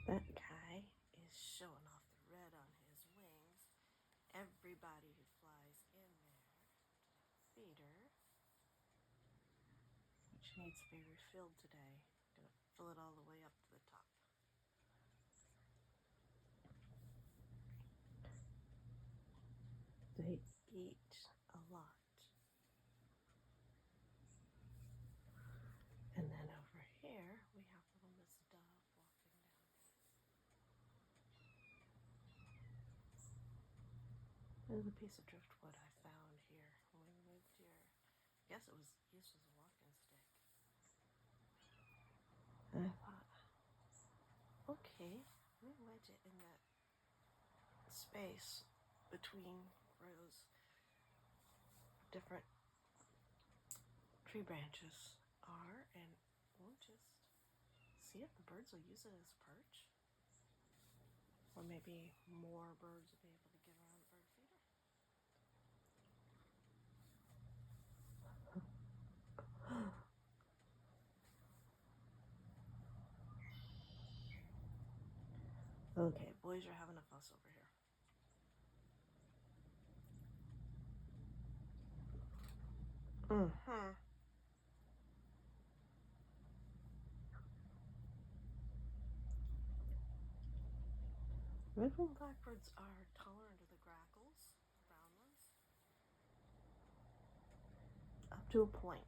That guy is showing off the red on his wings. Everybody who flies in there to that feeder, which needs to be refilled today. I'm gonna fill it all the way up to the top. They eat a lot. And then over here, we have little Miss Dove walking down. There's a piece of driftwood I found here when we moved here. I guess it was used as a walking stick. And I thought, okay, let me wedge it in that space between rows of different tree branches are, and we'll just see if the birds will use it as a perch. Or maybe more birds will be able to get around the bird feeder. Okay, boys are having a fuss over here. Red-winged blackbirds are tolerant of the grackles, the brown ones, up to a point.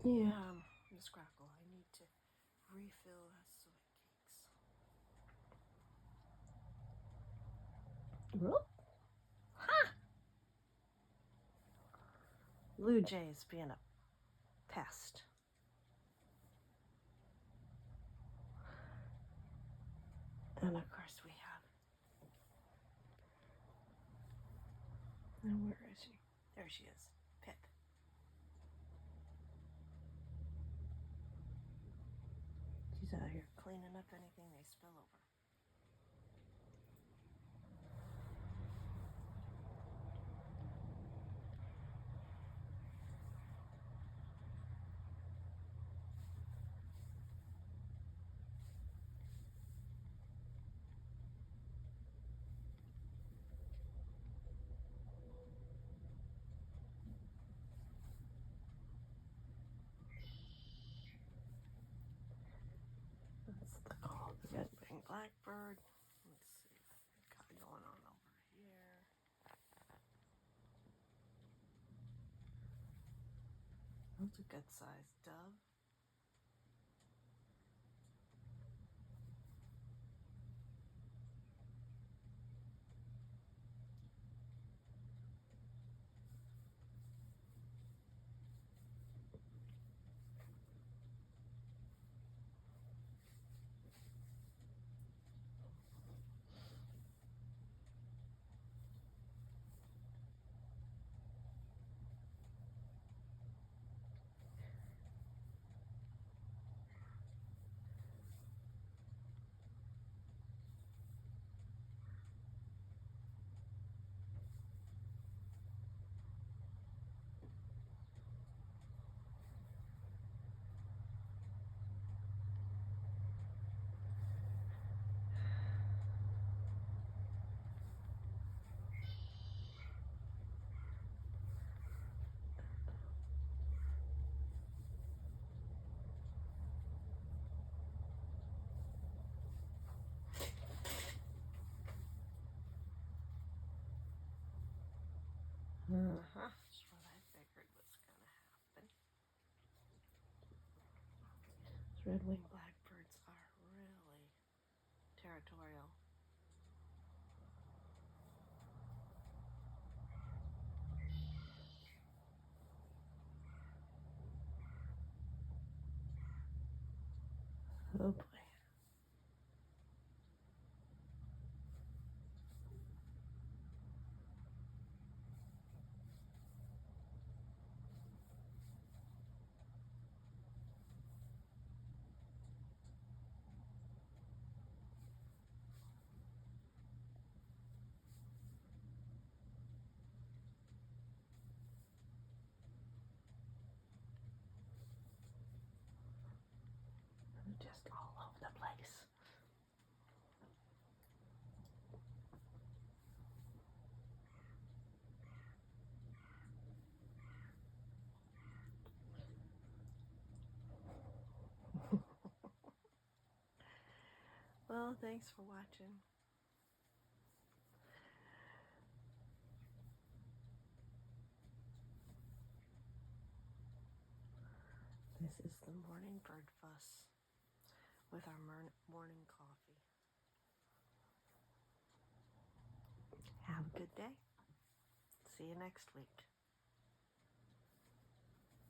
Yeah, Miss Grackle, I need to refill soy cakes. Whoop. Ha! Blue Jay's being a pest. And of course we have. Now where is she? There she is. Pip. She's out here cleaning up anything they spill over. That's the red-winged blackbird. Let's see what we've got going on over here. That's a good sized dove. That's what I figured was going to happen. These red-winged blackbirds are really territorial. Oh boy. Oh, thanks for watching. This is the morning bird fuss with our morning coffee. Have a good day. See you next week.